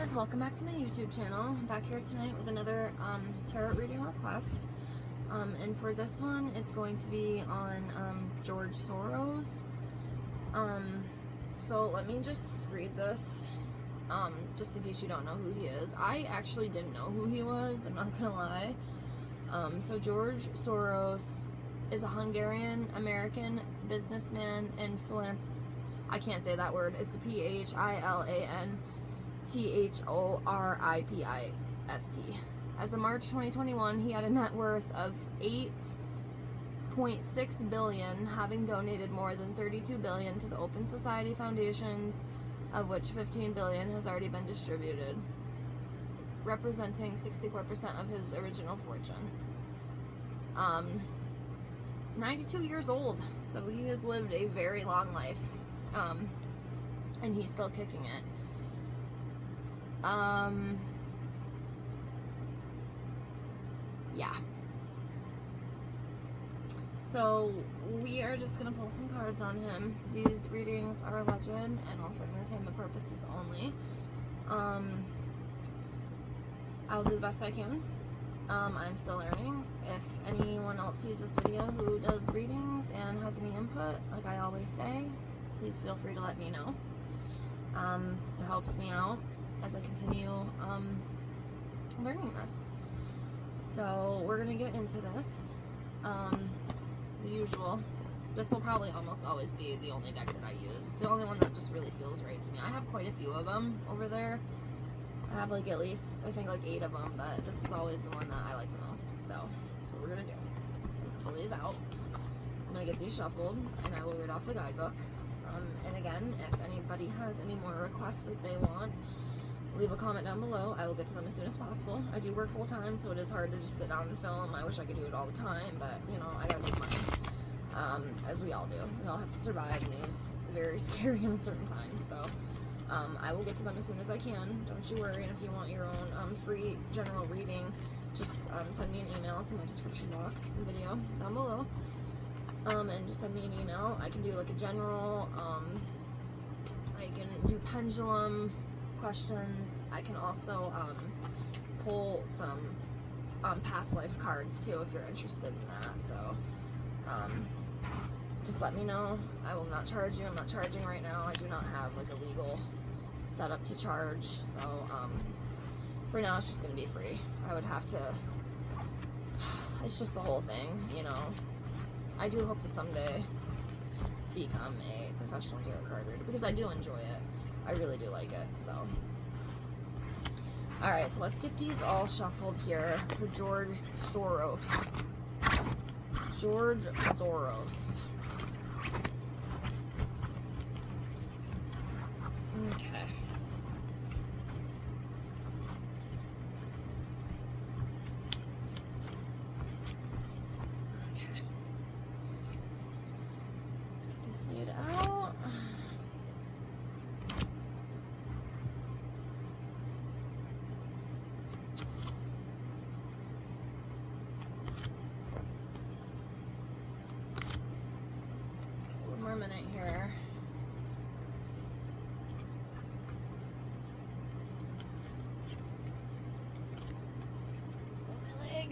guys, welcome back to my YouTube channel. I'm back here tonight with another tarot reading request. And for this one, it's going to be on George Soros. So let me just read this, just in case you don't know who he is. I actually didn't know who he was, I'm not gonna lie. So George Soros is a Hungarian-American businessman and I can't say that word. It's the P-H-I-L-A-N-T-H-O-R-I-P-I-S-T. As of March 2021, he had a net worth of $8.6 billion, having donated more than $32 billion to the Open Society foundations, of which $15 billion has already been distributed, representing 64% of his original fortune. 92 years old, so he has lived a very long life, and he's still kicking it. Yeah. So we are just gonna pull some cards on him. These readings are alleged and all for entertainment purposes only. I'll do the best I can. I'm still learning. If anyone else sees this video who does readings and has any input, like I always say, please feel free to let me know. It helps me out as I continue learning this. So we're gonna get into this. The usual. This will probably almost always be the only deck that I use. It's the only one that just really feels right to me. I have quite a few of them over there. I have like at least, I think like 8 of them, but this is always the one that I like the most. So that's what we're gonna do. So I'm gonna pull these out. I'm gonna get these shuffled, and I will read off the guidebook. And again, if anybody has any more requests that they want, leave a comment down below. I will get to them as soon as possible. I do work full time, so it is hard to just sit down and film. I wish I could do it all the time, but you know, I gotta make money, as we all do. We all have to survive in these very scary and uncertain times. So I will get to them as soon as I can. Don't you worry. And if you want your own free general reading, just send me an email to my description box in the video down below. And just send me an email. I can do like a general, I can do pendulum questions. I can also pull some past life cards too if you're interested in that. So just let me know. I will not charge you. I'm not charging right now. I do not have like a legal setup to charge. So for now it's just gonna be free. I would have to, it's just the whole thing, you know. I do hope to someday become a professional tarot card reader because I do enjoy it. I really do like it. So alright, so let's get these all shuffled here for George Soros. George Soros. Okay. Okay. Let's get this laid out. One more minute here. Oh, my leg.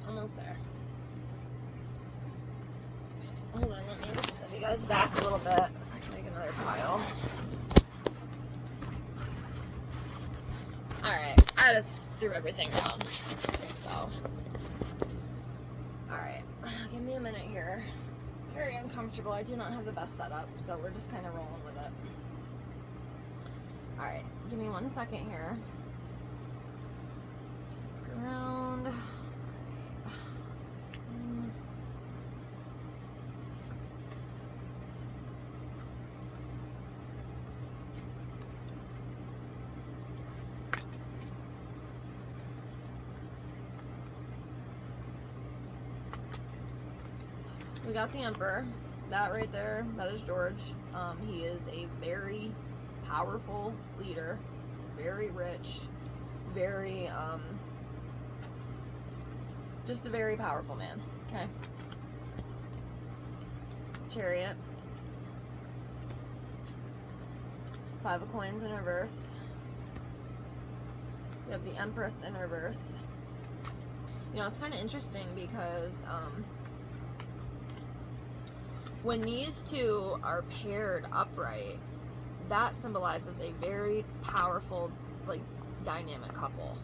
Almost there. Hold on, let me just move you guys back a little bit so I can make another pile. Alright, I just threw everything down. So, alright, give me a minute here. Very uncomfortable. I do not have the best setup, so we're just kind of rolling with it. Alright, give me 1 second here. Just look around. So we got the Emperor. That right there, that is George. He is a very powerful leader, very rich, very, just a very powerful man, okay? Chariot. 5 of Coins in reverse. We have the Empress in reverse. You know, it's kind of interesting because when these two are paired upright, that symbolizes a very powerful, like, dynamic couple.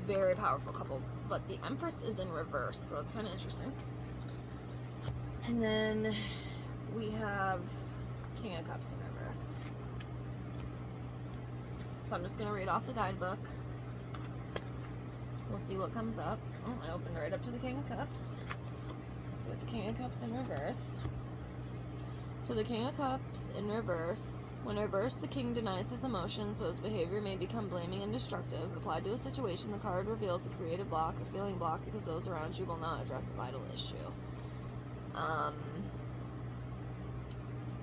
Very powerful couple. But the Empress is in reverse, so it's kind of interesting. And then we have King of Cups in reverse. So I'm just going to read off the guidebook. We'll see what comes up. Oh, I opened right up to the King of Cups. So with the King of Cups in reverse. So the King of Cups in reverse. When reversed, the king denies his emotions, so his behavior may become blaming and destructive. Applied to a situation, the card reveals a creative block or feeling block because those around you will not address a vital issue.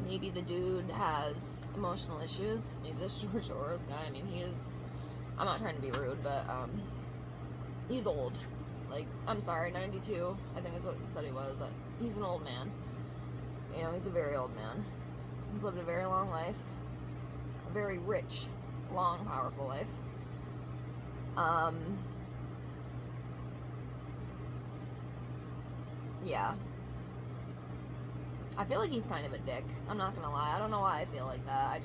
Maybe the dude has emotional issues. Maybe this George Soros guy. I mean, he is... I'm not trying to be rude, but he's old. Like, I'm sorry, 92, I think is what the study was. He's an old man. You know, he's a very old man. He's lived a very long life. A very rich, long, powerful life. Yeah. I feel like he's kind of a dick. I'm not gonna lie. I don't know why I feel like that.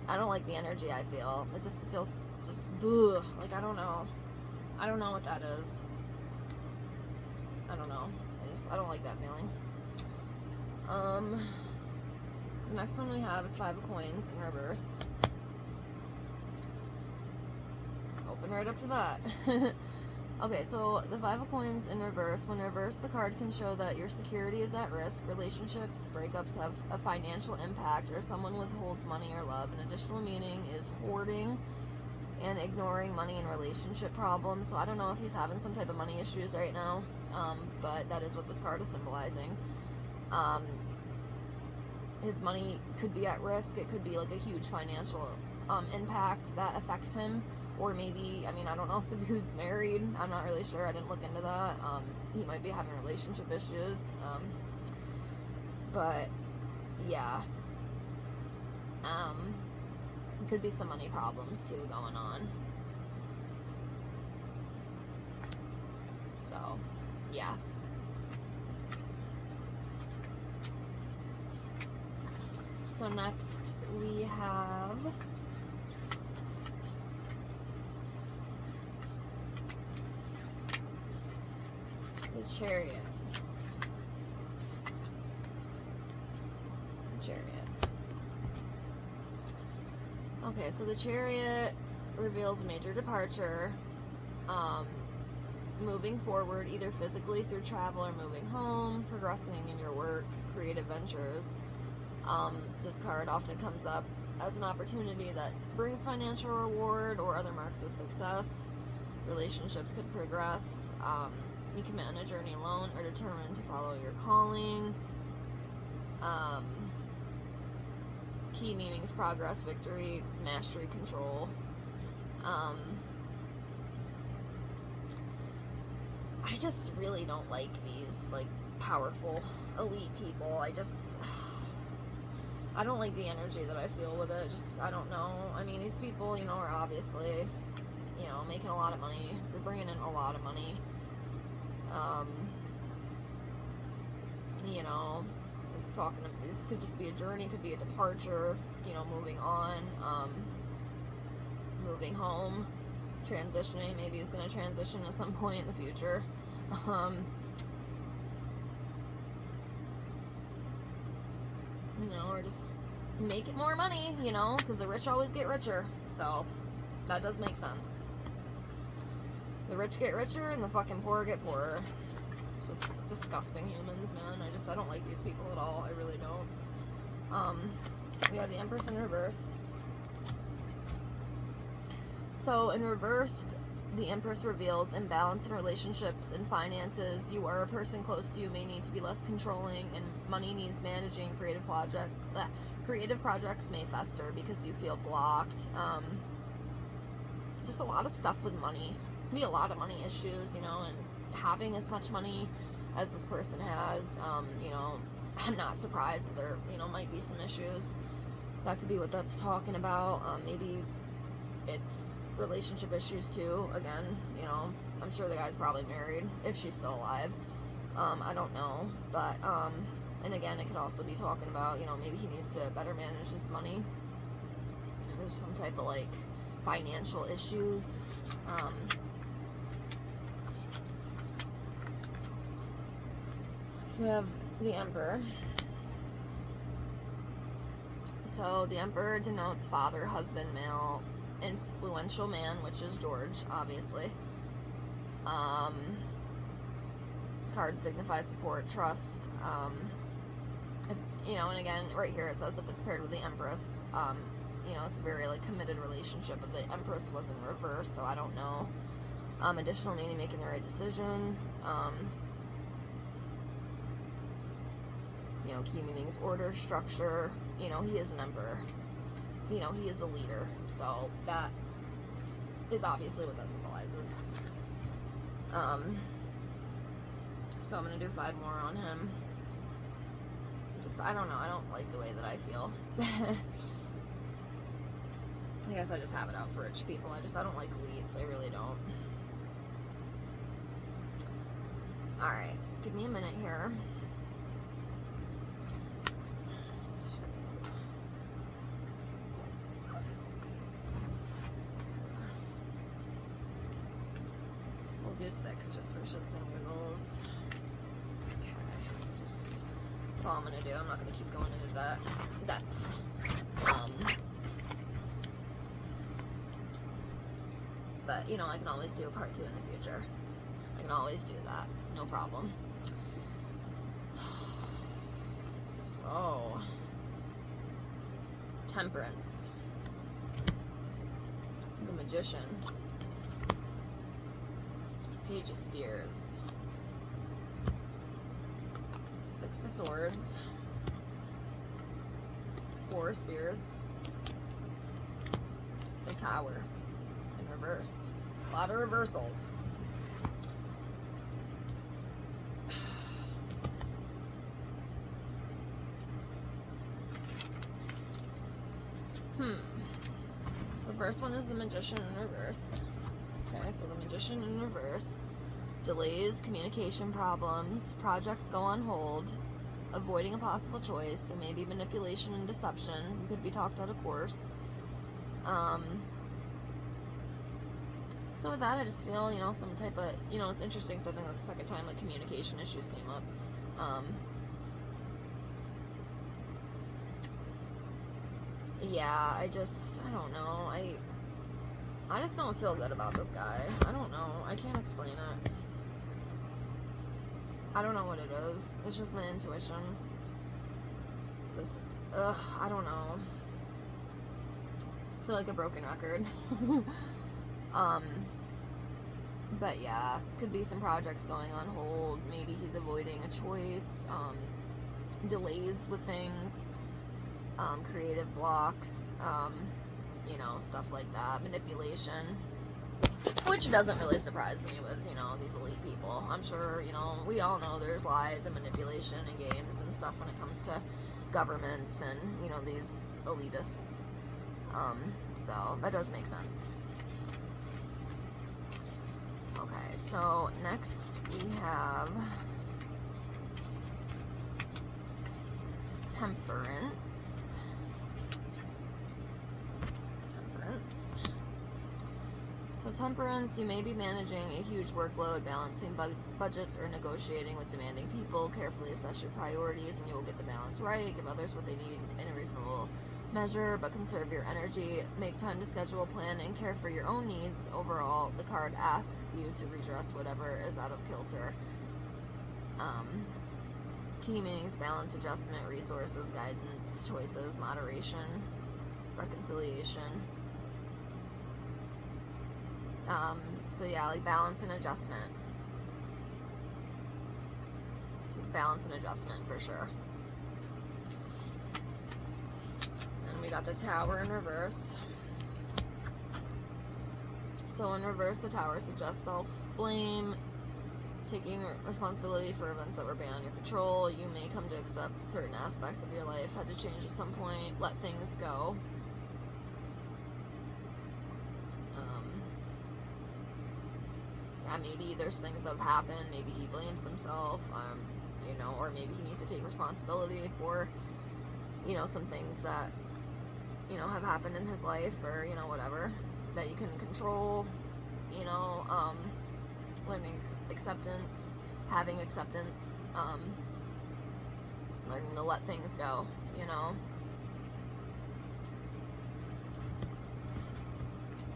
I don't like the energy I feel. It just feels just boo. Like, I don't know. I don't know what that is. I don't know. I don't like that feeling. The next one we have is 5 of Coins in reverse. Open right up to that. Okay, so the 5 of Coins in reverse. When reversed, the card can show that your security is at risk. Relationships, breakups have a financial impact, or someone withholds money or love. An additional meaning is hoarding and ignoring money and relationship problems. So I don't know if he's having some type of money issues right now, but that is what this card is symbolizing. His money could be at risk. It could be like a huge financial impact that affects him. Or maybe, I mean, I don't know if the dude's married. I'm not really sure. I didn't look into that. He might be having relationship issues. But, yeah. Could be some money problems, too, going on. So, yeah. So next we have the Chariot. Okay, so the Chariot reveals a major departure, moving forward either physically through travel or moving home, progressing in your work, creative ventures. This card often comes up as an opportunity that brings financial reward or other marks of success. Relationships could progress. You commit on a journey alone or determined to follow your calling. Key meanings: progress, victory, mastery, control. I just really don't like these, like, powerful, elite people. I don't like the energy that I feel with it. I don't know. I mean, these people, you know, are obviously, you know, making a lot of money. They're bringing in a lot of money. You know, this could just be a journey, could be a departure, you know, moving on, moving home, transitioning. Maybe he's going to transition at some point in the future. You know, or just making more money, you know, because the rich always get richer. So, that does make sense. The rich get richer and the fucking poor get poorer. Just disgusting humans, man. I don't like these people at all. I really don't. We have the Empress in reverse. So, in reversed, the Empress reveals imbalance in relationships and finances. You or a person close to you may need to be less controlling and money needs managing. Creative projects may fester because you feel blocked. Just a lot of stuff with money. Be a lot of money issues, you know, and having as much money as this person has, you know, I'm not surprised that there, you know, might be some issues. That could be what that's talking about. Maybe it's relationship issues too. Again, you know, I'm sure the guy's probably married if she's still alive. I don't know, but and again, it could also be talking about, you know, maybe he needs to better manage his money. There's some type of like financial issues. So we have the Emperor. So the Emperor denotes father, husband, male, influential man, which is George, obviously. Cards signify support, trust. If you know, and again, right here it says if it's paired with the Empress, you know, it's a very like committed relationship. But the Empress was in reverse, so I don't know. Additional meaning, making the right decision. You know, key meanings, order, structure. You know, he is an emperor. You know, he is a leader. So that is obviously what that symbolizes. So I'm going to do 5 more on him. Just, I don't know. I don't like the way that I feel. I guess I just have it out for rich people. I don't like elites. I really don't. Alright. Give me a minute here. We'll do 6 just for shits and giggles. Okay. That's all I'm going to do. I'm not going to keep going into that depth. But, you know, I can always do a part 2 in the future. I can always do that. No problem. So, Temperance. The Magician. Page of Spears. 6 of Swords. 4 Spears. The Tower. In reverse. A lot of reversals. So the first one is the Magician in reverse. Okay, so the Magician in reverse. Delays, communication problems, projects go on hold, avoiding a possible choice. There may be manipulation and deception. You could be talked out of course. So with that, I just feel, you know, some type of, you know, it's interesting. So I think that's the second time like communication issues came up. Yeah, I don't know. I just don't feel good about this guy. I don't know. I can't explain it. I don't know what it is. It's just my intuition. Just, I don't know. I feel like a broken record. But yeah, could be some projects going on hold. Maybe he's avoiding a choice. Delays with things. Creative blocks. You know, stuff like that. Manipulation. Which doesn't really surprise me with, you know, these elite people. I'm sure, you know, we all know there's lies and manipulation and games and stuff when it comes to governments and, you know, these elitists. So that does make sense. Okay, so next we have Temperance. So Temperance, you may be managing a huge workload, balancing budgets, or negotiating with demanding people. Carefully assess your priorities and you will get the balance right. Give others what they need in a reasonable measure, but conserve your energy. Make time to schedule, plan, and care for your own needs. Overall, the card asks you to redress whatever is out of kilter. Key meanings: balance, adjustment, resources, guidance, choices, moderation, reconciliation. So yeah, like balance and adjustment. It's balance and adjustment for sure. we got the Tower in reverse. So in reverse, the Tower suggests self-blame, taking responsibility for events that were beyond your control. You may come to accept certain aspects of your life had to change at some point. Let things go. Yeah, maybe there's things that have happened. Maybe he blames himself, you know, or maybe he needs to take responsibility for, you know, some things that, you know, have happened in his life, or, you know, whatever, that you can control, you know, learning acceptance, having acceptance, learning to let things go, you know.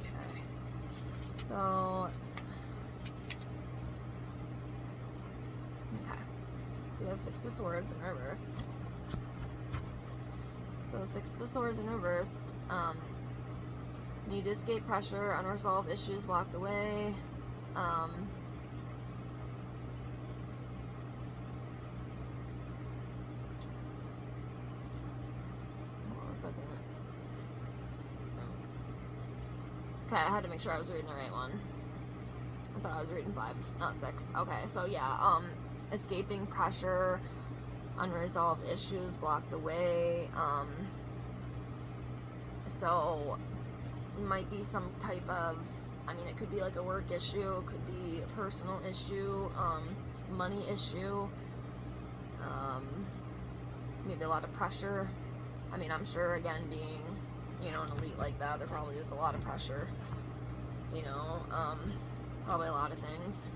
Okay, so we have Six of Swords in reverse. So Six of Swords in reverse, need to escape pressure, unresolved issues block the way. Hold on a second. Okay, I had to make sure I was reading the right one. I thought I was reading 5, not 6. Okay, so yeah, escaping pressure, unresolved issues block the way. So might be some type of, I mean, it could be like a work issue, it could be a personal issue, money issue, maybe a lot of pressure. I mean, I'm sure, again, being, you know, an elite like that, there probably is a lot of pressure, you know, probably a lot of things.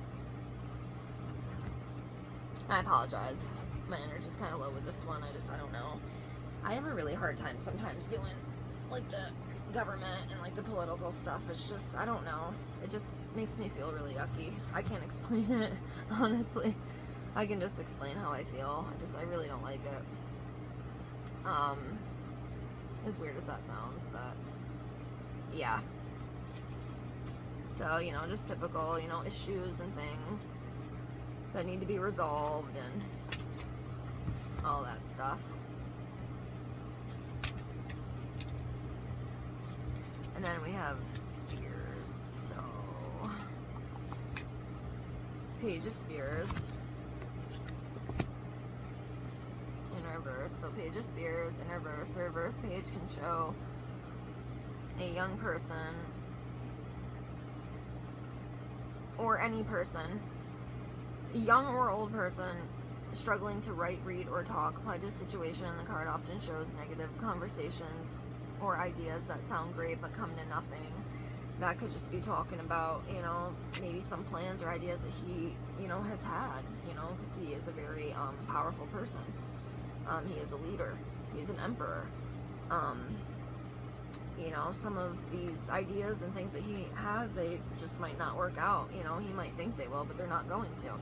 I apologize. My energy's kind of low with this one. I don't know. I have a really hard time sometimes doing, like, the government and, like, the political stuff. It's just, I don't know. It just makes me feel really yucky. I can't explain it, honestly. I can just explain how I feel. I really don't like it. As weird as that sounds, but, yeah. So, you know, just typical, you know, issues and things that need to be resolved and all that stuff. And then we have Spears. So, Page of Spears in reverse. So Page of Spears in reverse. The reverse page can show a young person or any person, young or old person, struggling to write, read, or talk. Applied to a situation, the card often shows negative conversations or ideas that sound great but come to nothing. That could just be talking about, you know, maybe some plans or ideas that he, you know, has had, you know, because he is a very powerful person. He is a leader. He's an emperor. You know, some of these ideas and things that he has, they just might not work out. You know, he might think they will, but they're not going to.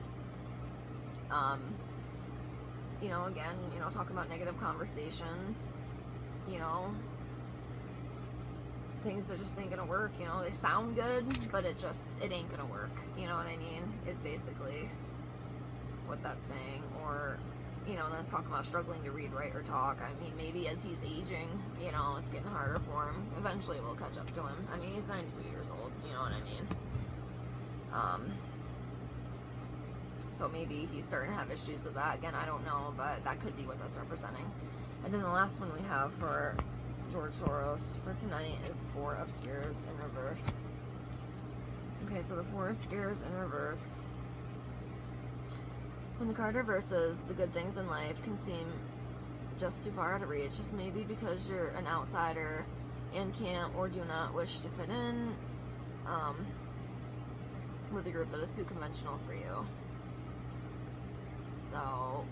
You know, again, you know, talking about negative conversations, you know, things that just ain't gonna work. You know, they sound good, but it ain't gonna work. You know what I mean? Is basically what that's saying. Or, you know, let's talk about struggling to read, write, or talk. I mean, maybe as he's aging, you know, it's getting harder for him. Eventually it will catch up to him. I mean, he's 92 years old, you know what I mean? So maybe he's starting to have issues with that. Again, I don't know, but that could be what that's representing. And then the last one we have for George Soros for tonight is 4 of Spears in reverse. Okay, so the 4 of Spears in reverse. When the card reverses, the good things in life can seem just too far out of reach, just maybe because you're an outsider and can't or do not wish to fit in with a group that is too conventional for you. So,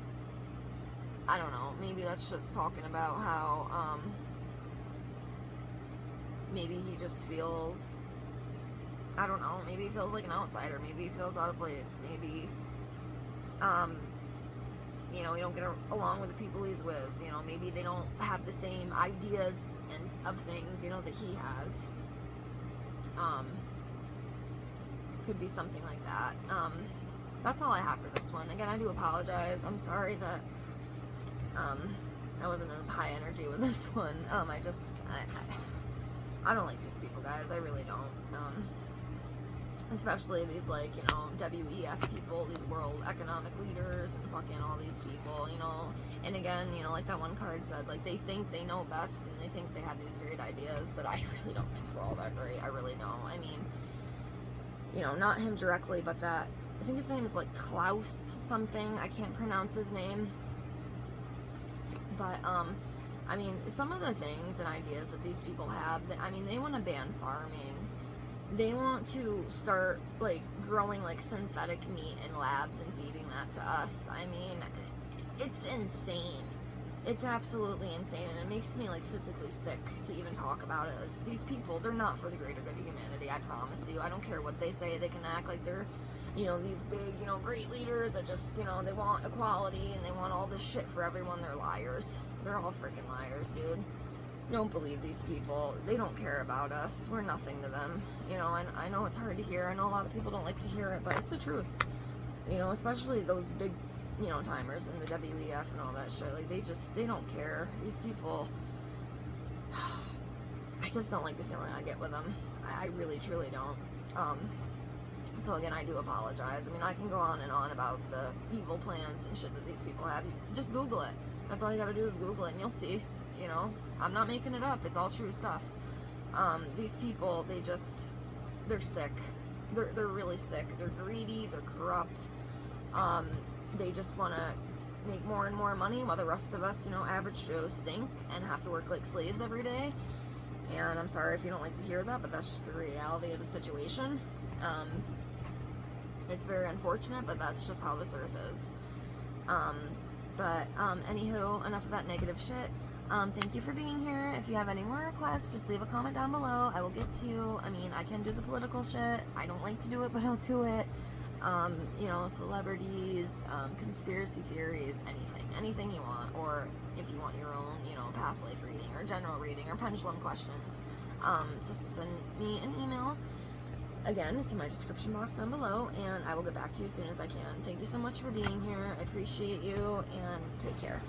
I don't know, maybe that's just talking about how maybe he just feels, I don't know, maybe he feels like an outsider, maybe he feels out of place, maybe you know, you don't get along with the people he's with, you know, maybe they don't have the same ideas and of things, you know, that he has. Could be something like that. That's all I have for this one. Again, I do apologize. I'm sorry that I wasn't as high energy with this one. I don't like these people, guys. I really don't. Especially these, like, you know, WEF people, these world economic leaders, and fucking all these people, you know. And again, you know, like that one card said, like, they think they know best, and they think they have these great ideas, but I really don't think they're all that great. I really don't. I mean, you know, not him directly, but that, I think his name is, like, Klaus something. I can't pronounce his name. But, I mean, some of the things and ideas that these people have, I mean, they want to ban farming. They want to start, like, growing, like, synthetic meat in labs and feeding that to us. I mean, it's insane. It's absolutely insane, and it makes me, like, physically sick to even talk about it. These people, they're not for the greater good of humanity, I promise you. I don't care what they say. They can act like they're, you know, these big, you know, great leaders that just, you know, they want equality and they want all this shit for everyone. They're liars. They're all freaking liars, dude. Don't believe these people. They don't care about us. We're nothing to them. You know, and I know it's hard to hear. I know a lot of people don't like to hear it, but it's the truth. You know, especially those big, you know, timers in the WEF and all that shit. Like, they don't care. These people, I just don't like the feeling I get with them. I really, truly don't. So again, I do apologize. I mean, I can go on and on about the evil plans and shit that these people have. Just Google it. That's all you gotta do is Google it and you'll see. You know, I'm not making it up. It's all true stuff. These people, they're sick. They're really sick. They're greedy. They're corrupt. They just want to make more and more money while the rest of us, you know, average Joes sink and have to work like slaves every day. And I'm sorry if you don't like to hear that, but that's just the reality of the situation. It's very unfortunate, but that's just how this earth is. Anywho, enough of that negative shit. Thank you for being here. If you have any more requests, just leave a comment down below. I will get to you. I mean, I can do the political shit. I don't like to do it, but I'll do it. You know, celebrities, conspiracy theories, anything you want. Or if you want your own, you know, past life reading or general reading or pendulum questions, just send me an email. Again, it's in my description box down below, and I will get back to you as soon as I can. Thank you so much for being here. I appreciate you, and take care.